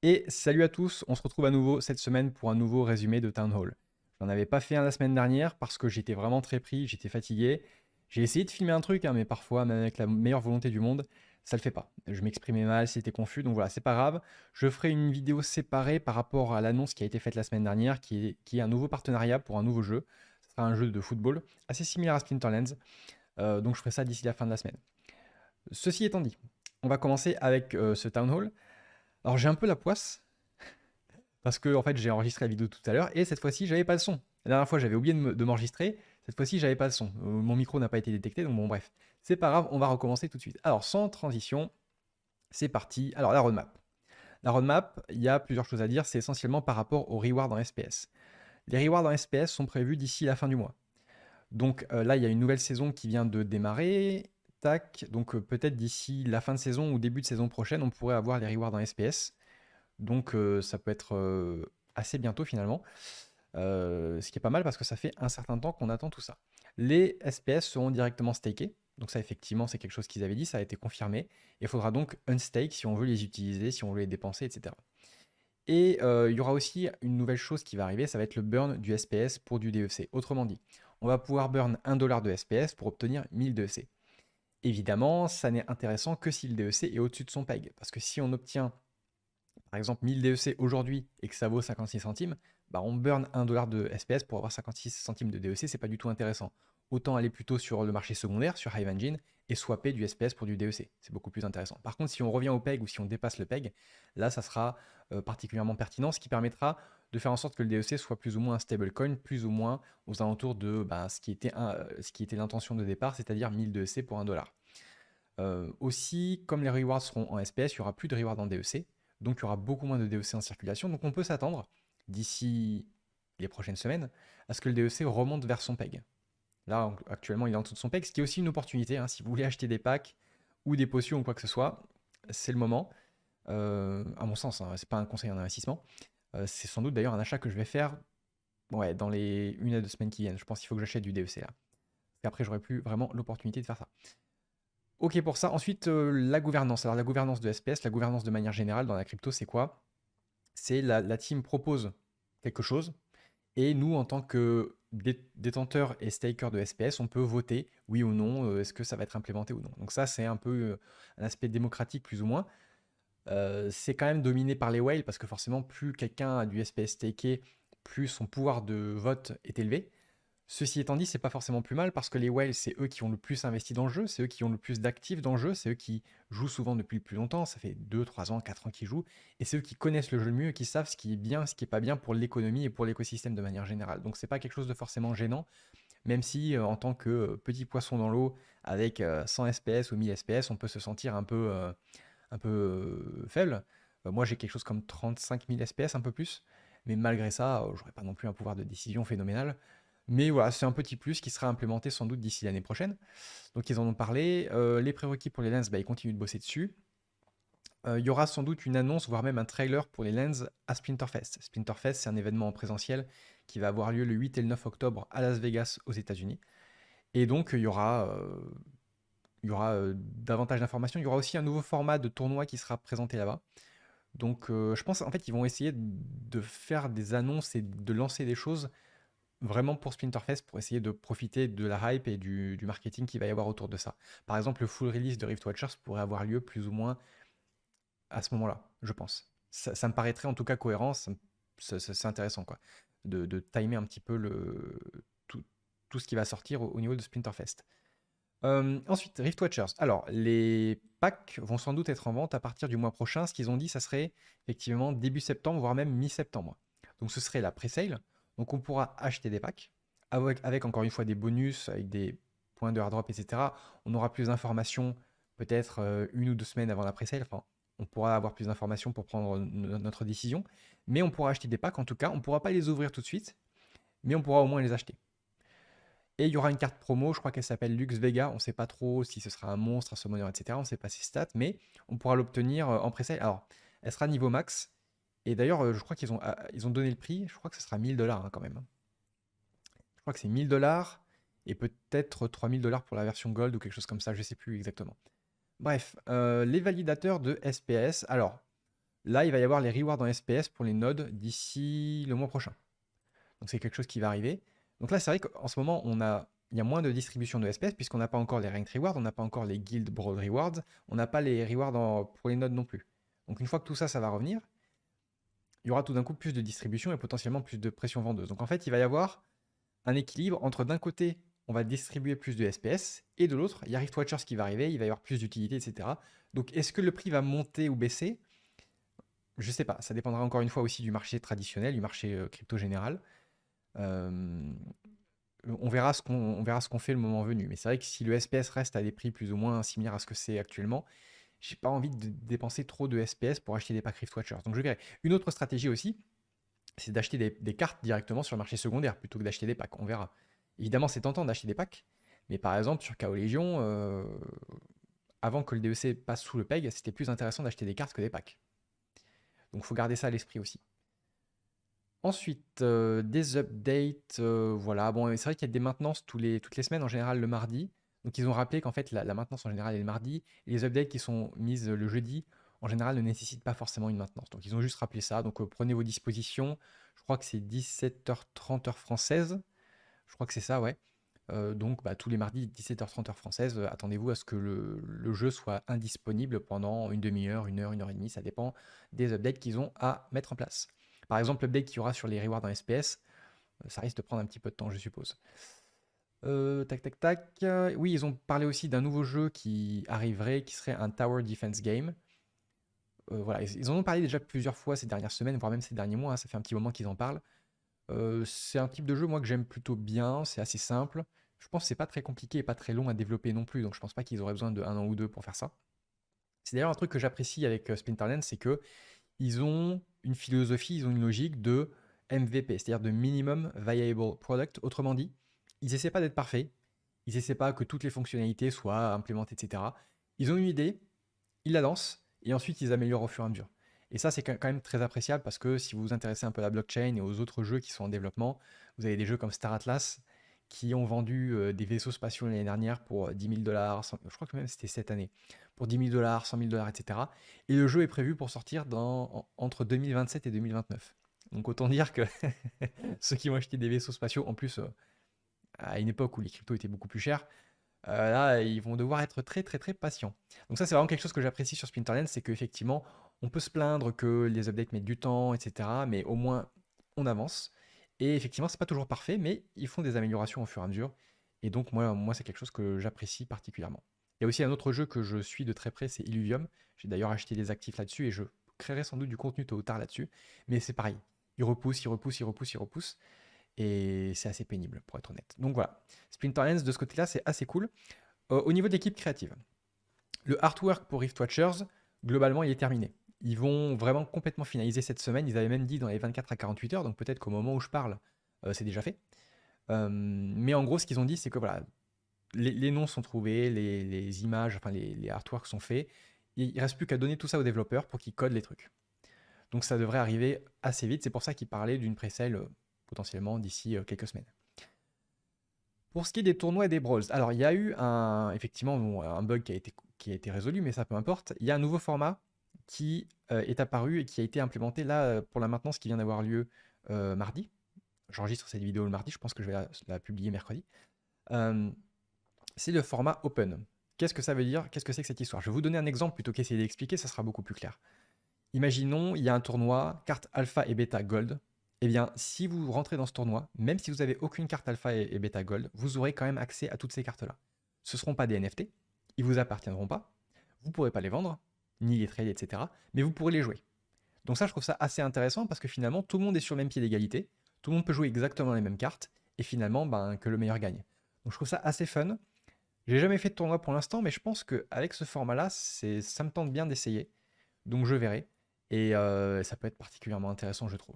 Et salut à tous, on se retrouve à nouveau cette semaine pour un nouveau résumé de Town Hall. J'en avais pas fait un la semaine dernière parce que j'étais vraiment très pris, j'étais fatigué. J'ai essayé de filmer un truc, hein, mais parfois, même avec la meilleure volonté du monde, ça le fait pas. Je m'exprimais mal, c'était confus, donc voilà, c'est pas grave. Je ferai une vidéo séparée par rapport à l'annonce qui a été faite la semaine dernière, qui est un nouveau partenariat pour un nouveau jeu. Ce sera un jeu de football assez similaire à Splinterlands, donc je ferai ça d'ici la fin de la semaine. Ceci étant dit, on va commencer avec ce Town Hall. Alors j'ai un peu la poisse, parce que en fait, j'ai enregistré la vidéo tout à l'heure et cette fois-ci, j'avais pas le son. La dernière fois, j'avais oublié de m'enregistrer. Cette fois-ci, j'avais pas le son. Mon micro n'a pas été détecté, donc bon, bref. C'est pas grave, on va recommencer tout de suite. Alors, sans transition, c'est parti. Alors, la roadmap. La roadmap, il y a plusieurs choses à dire. C'est essentiellement par rapport aux rewards en SPS. Les rewards en SPS sont prévus d'ici la fin du mois. Donc là, il y a une nouvelle saison qui vient de démarrer. Tac. Donc peut-être d'ici la fin de saison ou début de saison prochaine, on pourrait avoir les rewards en SPS. Donc ça peut être assez bientôt finalement. Ce qui est pas mal parce que ça fait un certain temps qu'on attend tout ça. Les SPS seront directement stakés. Donc ça, effectivement, c'est quelque chose qu'ils avaient dit, ça a été confirmé. Il faudra donc unstake si on veut les utiliser, si on veut les dépenser, etc. Et il y aura aussi une nouvelle chose qui va arriver, ça va être le burn du SPS pour du DEC. Autrement dit, on va pouvoir burn 1$ de SPS pour obtenir 1000 DEC. Évidemment, ça n'est intéressant que si le DEC est au-dessus de son PEG. Parce que si on obtient par exemple 1000 DEC aujourd'hui et que ça vaut 56 centimes, bah on burn 1$ de SPS pour avoir 56 centimes de DEC, c'est pas du tout intéressant. Autant aller plutôt sur le marché secondaire, sur Hive Engine, et swapper du SPS pour du DEC. C'est beaucoup plus intéressant. Par contre, si on revient au PEG ou si on dépasse le PEG, là, ça sera particulièrement pertinent, ce qui permettra de faire en sorte que le DEC soit plus ou moins un stablecoin, plus ou moins aux alentours de ce qui était l'intention de départ, c'est-à-dire 1000 DEC pour 1$. Aussi, comme les rewards seront en SPS, il n'y aura plus de rewards en DEC, donc il y aura beaucoup moins de DEC en circulation. Donc on peut s'attendre, d'ici les prochaines semaines, à ce que le DEC remonte vers son PEG. Là, actuellement, il est en dessous de son PEG, ce qui est aussi une opportunité. Hein, si vous voulez acheter des packs ou des potions ou quoi que ce soit, c'est le moment. À mon sens, hein, c'est pas un conseil en investissement. C'est sans doute d'ailleurs un achat que je vais faire dans les 1 à 2 semaines qui viennent. Je pense qu'il faut que j'achète du DEC là. Parce qu'après, j'aurai plus vraiment l'opportunité de faire ça. Ok pour ça. Ensuite, la gouvernance. Alors la gouvernance de SPS, la gouvernance de manière générale dans la crypto, c'est quoi? C'est la team propose quelque chose et nous, en tant que détenteurs et stakers de SPS, on peut voter oui ou non, est-ce que ça va être implémenté ou non. Donc ça, c'est un peu un aspect démocratique plus ou moins. C'est quand même dominé par les whales parce que forcément, plus quelqu'un a du SPS staké, plus son pouvoir de vote est élevé. Ceci étant dit, c'est pas forcément plus mal parce que les whales, c'est eux qui ont le plus investi dans le jeu, c'est eux qui ont le plus d'actifs dans le jeu, c'est eux qui jouent souvent depuis le plus longtemps, ça fait 2, 3 ans, 4 ans qu'ils jouent, et c'est eux qui connaissent le jeu le mieux et qui savent ce qui est bien, ce qui est pas bien pour l'économie et pour l'écosystème de manière générale. Donc c'est pas quelque chose de forcément gênant, même si en tant que petit poisson dans l'eau, avec 100 SPS ou 1000 SPS, on peut se sentir un peu faible. Moi j'ai quelque chose comme 35 000 SPS, un peu plus, mais malgré ça, j'aurais pas non plus un pouvoir de décision phénoménal. Mais voilà, c'est un petit plus qui sera implémenté sans doute d'ici l'année prochaine. Donc ils en ont parlé. Les prérequis pour les lens, ils continuent de bosser dessus. Il y aura sans doute une annonce, voire même un trailer pour les lens à Splinterfest. Splinterfest, c'est un événement en présentiel qui va avoir lieu le 8 et le 9 octobre à Las Vegas, aux États-Unis. Et donc il y aura davantage d'informations. Il y aura aussi un nouveau format de tournoi qui sera présenté là-bas. Donc je pense en fait qu'ils vont essayer de faire des annonces et de lancer des choses vraiment pour Splinterfest, pour essayer de profiter de la hype et du marketing qu'il va y avoir autour de ça. Par exemple, le full release de Rift Watchers pourrait avoir lieu plus ou moins à ce moment-là, je pense. Ça me paraîtrait en tout cas cohérent, c'est intéressant quoi, de timer un petit peu tout ce qui va sortir au niveau de Splinterfest. Ensuite, Rift Watchers. Alors, les packs vont sans doute être en vente à partir du mois prochain. Ce qu'ils ont dit, ça serait effectivement début septembre, voire même mi-septembre. Donc, ce serait la pre-sale. Donc, on pourra acheter des packs avec encore une fois des bonus, avec des points de airdrop, etc. On aura plus d'informations peut-être 1 ou 2 semaines avant la pre-sale. Enfin, on pourra avoir plus d'informations pour prendre notre décision. Mais on pourra acheter des packs en tout cas. On ne pourra pas les ouvrir tout de suite, mais on pourra au moins les acheter. Et il y aura une carte promo, je crois qu'elle s'appelle Lux Vega. On ne sait pas trop si ce sera un monstre, un summoner, etc. On ne sait pas ses stats, mais on pourra l'obtenir en pré-sale. Alors, elle sera niveau max. Et d'ailleurs, je crois qu'ils ont donné le prix. Je crois que ce sera 1000$ quand même. Je crois que c'est 1000$ et peut-être 3000$ pour la version Gold ou quelque chose comme ça. Je ne sais plus exactement. Bref, les validateurs de SPS. Alors, là, il va y avoir les rewards en SPS pour les nodes d'ici le mois prochain. Donc c'est quelque chose qui va arriver. Donc là, c'est vrai qu'en ce moment, il y a moins de distribution de SPS puisqu'on n'a pas encore les ranked rewards, on n'a pas encore les guild brawl rewards, on n'a pas les rewards pour les nodes non plus. Donc une fois que tout ça, ça va revenir, il y aura tout d'un coup plus de distribution et potentiellement plus de pression vendeuse. Donc en fait, il va y avoir un équilibre entre d'un côté, on va distribuer plus de SPS et de l'autre, il y a Rift Watchers qui va arriver, il va y avoir plus d'utilité, etc. Donc est-ce que le prix va monter ou baisser? Je sais pas, ça dépendra encore une fois aussi du marché traditionnel, du marché crypto général. Euh, on verra ce qu'on fait le moment venu. Mais c'est vrai que si le SPS reste à des prix plus ou moins similaires à ce que c'est actuellement, j'ai pas envie de dépenser trop de SPS pour acheter des packs Rift Watchers. Donc je verrai. Une autre stratégie aussi, c'est d'acheter des cartes directement sur le marché secondaire plutôt que d'acheter des packs. On verra. Évidemment, c'est tentant d'acheter des packs, mais par exemple sur KO Légion, avant que le DEC passe sous le PEG, c'était plus intéressant d'acheter des cartes que des packs. Donc il faut garder ça à l'esprit aussi. Ensuite, des updates, voilà. Bon, c'est vrai qu'il y a des maintenances toutes les semaines, en général le mardi. Donc ils ont rappelé qu'en fait la maintenance en général est le mardi. Et les updates qui sont mises le jeudi, en général ne nécessitent pas forcément une maintenance. Donc ils ont juste rappelé ça. Donc prenez vos dispositions. Je crois que c'est 17h30 heure française. Je crois que c'est ça, ouais. Donc tous les mardis 17h30 heure française, attendez-vous à ce que le jeu soit indisponible pendant une demi-heure, une heure et demie. Ça dépend des updates qu'ils ont à mettre en place. Par exemple, l'update qu'il y aura sur les rewards dans SPS, ça risque de prendre un petit peu de temps, je suppose. Tac, tac, tac. Oui, ils ont parlé aussi d'un nouveau jeu qui arriverait, qui serait un Tower Defense Game. Voilà, ils en ont parlé déjà plusieurs fois ces dernières semaines, voire même ces derniers mois, hein, ça fait un petit moment qu'ils en parlent. C'est un type de jeu, moi, que j'aime plutôt bien, c'est assez simple. Je pense que c'est pas très compliqué et pas très long à développer non plus, donc je pense pas qu'ils auraient besoin de un an ou deux pour faire ça. C'est d'ailleurs un truc que j'apprécie avec Splinterlands, c'est que ils ont une philosophie, ils ont une logique de MVP, c'est-à-dire de Minimum Viable Product. Autrement dit, ils essaient pas d'être parfaits, ils essaient pas que toutes les fonctionnalités soient implémentées, etc. Ils ont une idée, ils la lancent, et ensuite ils améliorent au fur et à mesure. Et ça, c'est quand même très appréciable parce que si vous vous intéressez un peu à la blockchain et aux autres jeux qui sont en développement, vous avez des jeux comme Star Atlas qui ont vendu des vaisseaux spatiaux l'année dernière pour 10 000 dollars, je crois que même c'était cette année, pour 10 000 dollars, 100 000 dollars, etc. Et le jeu est prévu pour sortir entre 2027 et 2029. Donc autant dire que ceux qui ont acheté des vaisseaux spatiaux, en plus, à une époque où les cryptos étaient beaucoup plus chers, là, ils vont devoir être très très très patients. Donc ça, c'est vraiment quelque chose que j'apprécie sur Splinterlands, c'est qu'effectivement, on peut se plaindre que les updates mettent du temps, etc. Mais au moins, on avance. Et effectivement, c'est pas toujours parfait, mais ils font des améliorations au fur et à mesure. Et donc moi c'est quelque chose que j'apprécie particulièrement. Il y a aussi un autre jeu que je suis de très près, c'est Illuvium. J'ai d'ailleurs acheté des actifs là-dessus et je créerai sans doute du contenu tôt ou tard là-dessus. Mais c'est pareil. Il repousse, il repousse, il repousse, il repousse. Et c'est assez pénible, pour être honnête. Donc voilà. Splinterlands, de ce côté-là, c'est assez cool. Au niveau de l'équipe créative, le artwork pour Rift Watchers, globalement, il est terminé. Ils vont vraiment complètement finaliser cette semaine. Ils avaient même dit dans les 24 à 48 heures, donc peut-être qu'au moment où je parle, c'est déjà fait. Mais en gros, ce qu'ils ont dit, c'est que voilà, les noms sont trouvés, les images, enfin les artworks sont faits. Il ne reste plus qu'à donner tout ça aux développeurs pour qu'ils codent les trucs. Donc ça devrait arriver assez vite. C'est pour ça qu'ils parlaient d'une pre-sale potentiellement d'ici quelques semaines. Pour ce qui est des tournois et des brawls, alors il y a eu effectivement un bug qui a été résolu, mais ça peu importe. Il y a un nouveau format qui est apparu et qui a été implémenté là pour la maintenance qui vient d'avoir lieu mardi. J'enregistre cette vidéo le mardi, je pense que je vais la publier mercredi. Euh, c'est le format open. Qu'est-ce que ça veut dire? Qu'est-ce que c'est que cette histoire? Je vais vous donner un exemple plutôt qu'essayer d'expliquer, ça sera beaucoup plus clair. Imaginons, il y a un tournoi, carte alpha et bêta gold. Eh bien, si vous rentrez dans ce tournoi, même si vous n'avez aucune carte alpha et bêta gold, vous aurez quand même accès à toutes ces cartes-là. Ce ne seront pas des NFT, ils ne vous appartiendront pas, vous ne pourrez pas les vendre, ni les trades, etc. Mais vous pourrez les jouer. Donc ça, je trouve ça assez intéressant parce que finalement, tout le monde est sur le même pied d'égalité, tout le monde peut jouer exactement les mêmes cartes, et finalement, que le meilleur gagne. Donc je trouve ça assez fun. J'ai jamais fait de tournoi pour l'instant, mais je pense qu'avec ce format-là, ça me tente bien d'essayer. Donc je verrai. Et ça peut être particulièrement intéressant, je trouve.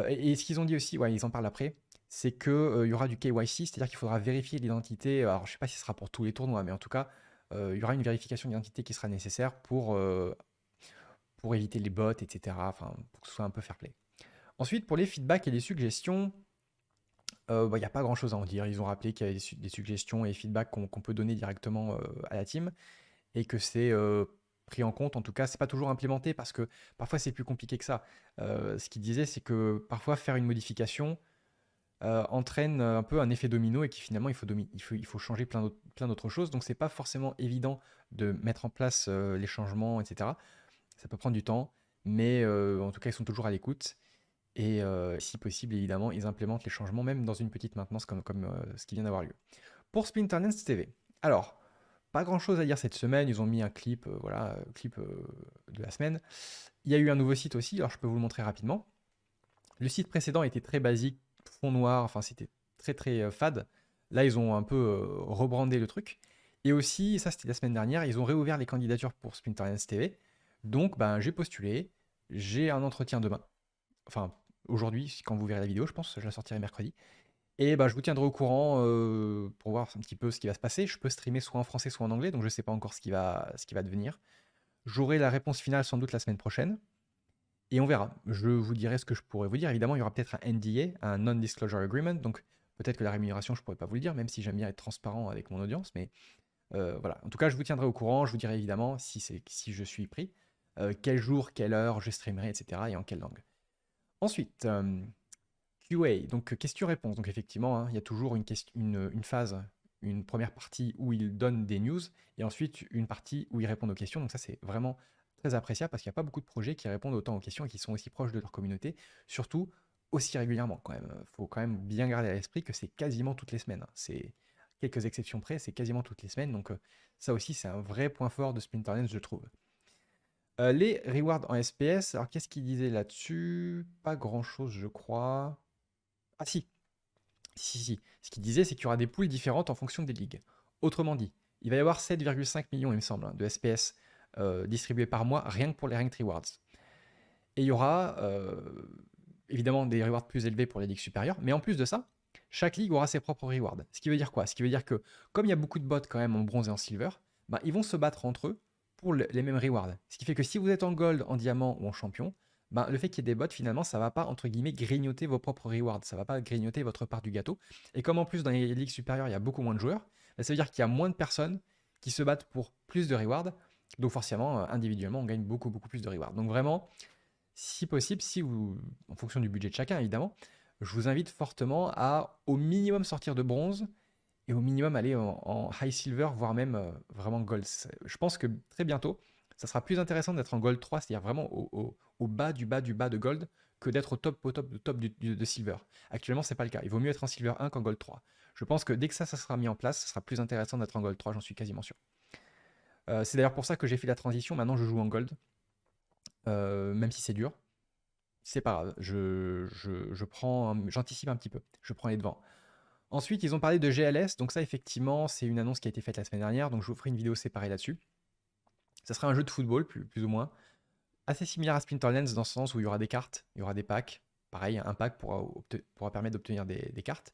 Et ce qu'ils ont dit aussi, ouais, ils en parlent après, c'est qu'il y aura du KYC, c'est-à-dire qu'il faudra vérifier l'identité. Alors je ne sais pas si ce sera pour tous les tournois, mais en tout cas, il y aura une vérification d'identité qui sera nécessaire pour éviter les bots, etc. Enfin, pour que ce soit un peu fair play. Ensuite, pour les feedbacks et les suggestions, il n'y a pas grand-chose à en dire. Ils ont rappelé qu'il y avait des suggestions et feedbacks qu'on peut donner directement à la team et que c'est pris en compte. En tout cas, c'est pas toujours implémenté parce que parfois c'est plus compliqué que ça. Ce qu'il disait, c'est que parfois faire une modification entraîne un peu un effet domino et qui finalement il faut changer plein d'autres choses. Donc c'est pas forcément évident de mettre en place les changements, etc. Ça peut prendre du temps, mais en tout cas ils sont toujours à l'écoute. Et si possible, évidemment, ils implémentent les changements même dans une petite maintenance comme ce qui vient d'avoir lieu. Pour Splinterlands TV. Alors, pas grand-chose à dire cette semaine. Ils ont mis un clip, de la semaine. Il y a eu un nouveau site aussi. Alors, je peux vous le montrer rapidement. Le site précédent était très basique, fond noir. Enfin, c'était très très fade. Là, ils ont un peu rebrandé le truc. Et aussi, ça c'était la semaine dernière, ils ont réouvert les candidatures pour Splinterlands TV. Donc, ben, j'ai postulé. J'ai un entretien demain. Enfin, aujourd'hui, quand vous verrez la vidéo, je pense, je la sortirai mercredi. Et bah, je vous tiendrai au courant pour voir un petit peu ce qui va se passer. Je peux streamer soit en français, soit en anglais, donc je ne sais pas encore ce qui va devenir. J'aurai la réponse finale sans doute la semaine prochaine. Et on verra. Je vous dirai ce que je pourrais vous dire. Évidemment, il y aura peut-être un NDA, un Non-Disclosure Agreement. Donc peut-être que la rémunération, je ne pourrais pas vous le dire, même si j'aime bien être transparent avec mon audience. Mais voilà. En tout cas, je vous tiendrai au courant. Je vous dirai évidemment si je suis pris, quel jour, quelle heure je streamerai, etc. et en quelle langue. Ensuite, QA, donc question-réponse. Donc effectivement, hein, il y a toujours une phase, une première partie où ils donnent des news et ensuite une partie où ils répondent aux questions. Donc ça, c'est vraiment très appréciable parce qu'il n'y a pas beaucoup de projets qui répondent autant aux questions et qui sont aussi proches de leur communauté, surtout aussi régulièrement quand même. Il faut quand même bien garder à l'esprit que c'est quasiment toutes les semaines, hein. C'est quelques exceptions près, c'est quasiment toutes les semaines. Donc ça aussi, c'est un vrai point fort de Splinterlands, je trouve. Les rewards en SPS, alors qu'est-ce qu'ils disaient là-dessus? Pas grand-chose, je crois. Ah si, si. Ce qu'il disait, c'est qu'il y aura des poules différentes en fonction des ligues. Autrement dit, il va y avoir 7,5 millions, il me semble, hein, de SPS distribués par mois, rien que pour les Ranked Rewards. Et il y aura évidemment des rewards plus élevés pour les ligues supérieures, mais en plus de ça, chaque ligue aura ses propres rewards. Ce qui veut dire quoi? Ce qui veut dire que, comme il y a beaucoup de bots quand même en bronze et en silver, bah, ils vont se battre entre eux pour les mêmes rewards. Ce qui fait que si vous êtes en gold, en diamant ou en champion, bah, le fait qu'il y ait des bots, finalement, ça va pas, entre guillemets, grignoter vos propres rewards. Ça va pas grignoter votre part du gâteau. Et comme en plus, dans les ligues supérieures, il y a beaucoup moins de joueurs, bah, ça veut dire qu'il y a moins de personnes qui se battent pour plus de rewards. Donc forcément, individuellement, on gagne beaucoup plus de rewards. Donc vraiment, si possible, si vous, en fonction du budget de chacun évidemment, je vous invite fortement à au minimum sortir de bronze et au minimum aller en high silver, voire même vraiment gold. Je pense que très bientôt, ça sera plus intéressant d'être en gold 3, c'est-à-dire vraiment au bas du bas du bas de gold, que d'être au top de silver. Actuellement, c'est pas le cas. Il vaut mieux être en silver 1 qu'en gold 3. Je pense que dès que ça sera mis en place, ça sera plus intéressant d'être en gold 3, j'en suis quasiment sûr. C'est d'ailleurs pour ça que j'ai fait la transition. Maintenant, je joue en gold, même si c'est dur. C'est pas grave, j'anticipe un petit peu, je prends les devants. Ensuite, ils ont parlé de GLS, donc ça, effectivement, c'est une annonce qui a été faite la semaine dernière, donc je vous ferai une vidéo séparée là-dessus. Ça sera un jeu de football, plus ou moins, assez similaire à Splinterlands dans le sens où il y aura des cartes, il y aura des packs. Pareil, un pack pourra permettre d'obtenir des cartes.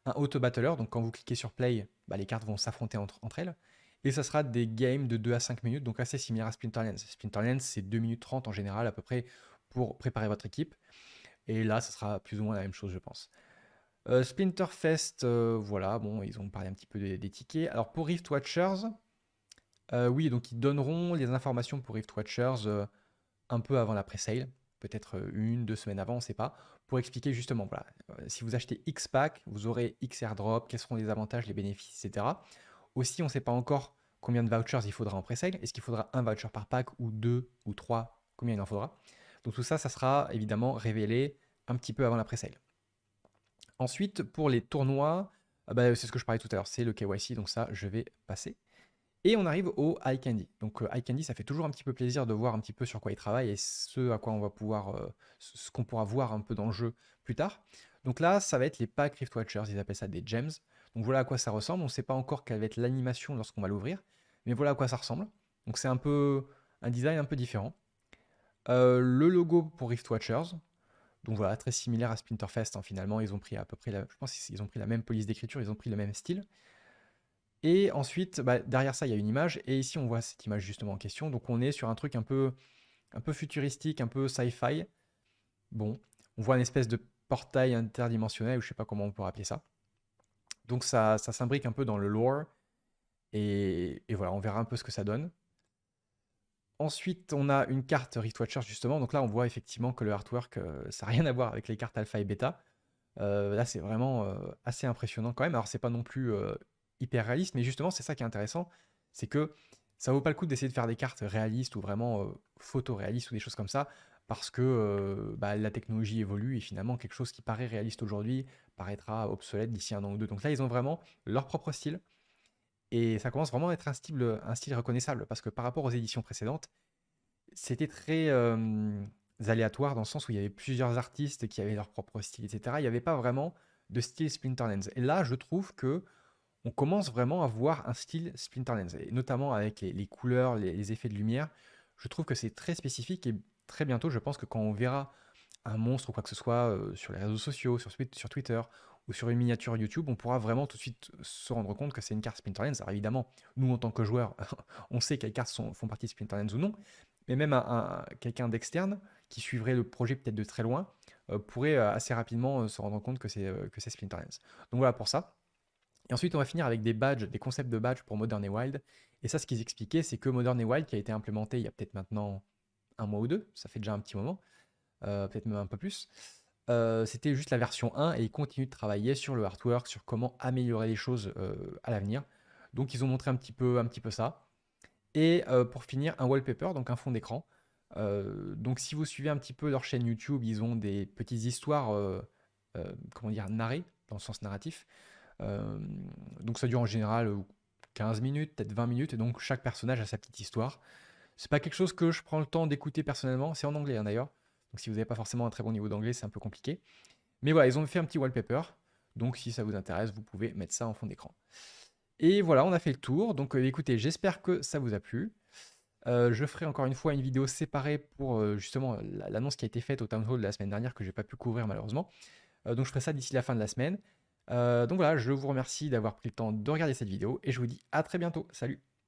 Un auto-battler, donc quand vous cliquez sur Play, bah, les cartes vont s'affronter entre elles. Et ça sera des games de 2 à 5 minutes, donc assez similaire à Splinterlands. Splinterlands, c'est 2 minutes 30 en général, à peu près, pour préparer votre équipe. Et là, ça sera plus ou moins la même chose, je pense. Splinterfest, voilà, bon, ils ont parlé un petit peu des tickets. Alors pour Rift Watchers, oui, donc ils donneront les informations pour Rift Watchers un peu avant la pré-sale, peut-être 1, 2 semaines avant, on ne sait pas, pour expliquer justement, voilà, si vous achetez X pack, vous aurez X airdrop, quels seront les avantages, les bénéfices, etc. Aussi, on ne sait pas encore combien de vouchers il faudra en pré-sale. Est-ce qu'il faudra un voucher par pack ou 2 ou 3, combien il en faudra. Donc tout ça, ça sera évidemment révélé un petit peu avant la pré-sale. Ensuite, pour les tournois, bah, c'est ce que je parlais tout à l'heure, c'est le KYC, donc ça, je vais passer. Et on arrive au Eye Candy. Donc Eye Candy, ça fait toujours un petit peu plaisir de voir un petit peu sur quoi ils travaillent et ce à quoi on va pouvoir, ce qu'on pourra voir un peu dans le jeu plus tard. Donc là, ça va être les packs Rift Watchers, ils appellent ça des gems. Donc voilà à quoi ça ressemble. On ne sait pas encore quelle va être l'animation lorsqu'on va l'ouvrir, mais voilà à quoi ça ressemble. Donc c'est un peu un design un peu différent. Le logo pour Rift Watchers, donc voilà, très similaire à Splinterfest, hein, finalement. Ils ont pris à peu près je pense qu'ils ont pris la même police d'écriture, ils ont pris le même style. Et ensuite, bah, derrière ça, il y a une image. Et ici, on voit cette image justement en question. Donc on est sur un truc un peu futuristique, un peu sci-fi. Bon, on voit une espèce de portail interdimensionnel, ou je sais pas comment on pourrait appeler ça. Donc ça s'imbrique un peu dans le lore. Et voilà, on verra un peu ce que ça donne. Ensuite, on a une carte Riftwatcher justement. Donc là, on voit effectivement que le artwork, ça n'a rien à voir avec les cartes alpha et bêta. Là, c'est vraiment assez impressionnant quand même. Alors, c'est pas non plus hyper réaliste, mais justement, c'est ça qui est intéressant. C'est que ça vaut pas le coup d'essayer de faire des cartes réalistes ou vraiment photoréalistes ou des choses comme ça, parce que bah, la technologie évolue et finalement, quelque chose qui paraît réaliste aujourd'hui paraîtra obsolète d'ici un an ou deux. Donc là, ils ont vraiment leur propre style. Et ça commence vraiment à être un style reconnaissable, parce que par rapport aux éditions précédentes, c'était très aléatoire dans le sens où il y avait plusieurs artistes qui avaient leur propre style, etc. Il n'y avait pas vraiment de style Splinterlands. Et là, je trouve que on commence vraiment à voir un style Splinterlands, et notamment avec les couleurs, les effets de lumière. Je trouve que c'est très spécifique et très bientôt, je pense que quand on verra un monstre ou quoi que ce soit sur les réseaux sociaux, sur Twitter ou sur une miniature YouTube, on pourra vraiment tout de suite se rendre compte que c'est une carte Splinterlands. Alors évidemment, nous en tant que joueurs, on sait quelles cartes font partie de Splinterlands ou non, mais même quelqu'un d'externe qui suivrait le projet peut-être de très loin pourrait assez rapidement se rendre compte que c'est Splinterlands. Donc voilà pour ça. Et ensuite, on va finir avec des badges, des concepts de badges pour Modern et Wild. Et ça, ce qu'ils expliquaient, c'est que Modern et Wild, qui a été implémenté il y a peut-être maintenant un mois ou deux, ça fait déjà un petit moment, peut-être même un peu plus, c'était juste la version 1 et ils continuent de travailler sur le artwork, sur comment améliorer les choses à l'avenir. Donc ils ont montré un petit peu ça. Et pour finir, un wallpaper, donc un fond d'écran. Donc si vous suivez un petit peu leur chaîne YouTube, ils ont des petites histoires, comment dire, narrées, dans le sens narratif. Euh, donc ça dure en général 15 minutes, peut-être 20 minutes, et donc chaque personnage a sa petite histoire. C'est pas quelque chose que je prends le temps d'écouter personnellement, c'est en anglais hein, d'ailleurs. Donc si vous n'avez pas forcément un très bon niveau d'anglais, c'est un peu compliqué. Mais voilà, ils ont fait un petit wallpaper. Donc si ça vous intéresse, vous pouvez mettre ça en fond d'écran. Et voilà, on a fait le tour. Donc écoutez, j'espère que ça vous a plu. Je ferai encore une fois une vidéo séparée pour justement l'annonce qui a été faite au Town Hall de la semaine dernière que j'ai pas pu couvrir malheureusement. Donc je ferai ça d'ici la fin de la semaine. Donc voilà, je vous remercie d'avoir pris le temps de regarder cette vidéo et je vous dis à très bientôt. Salut!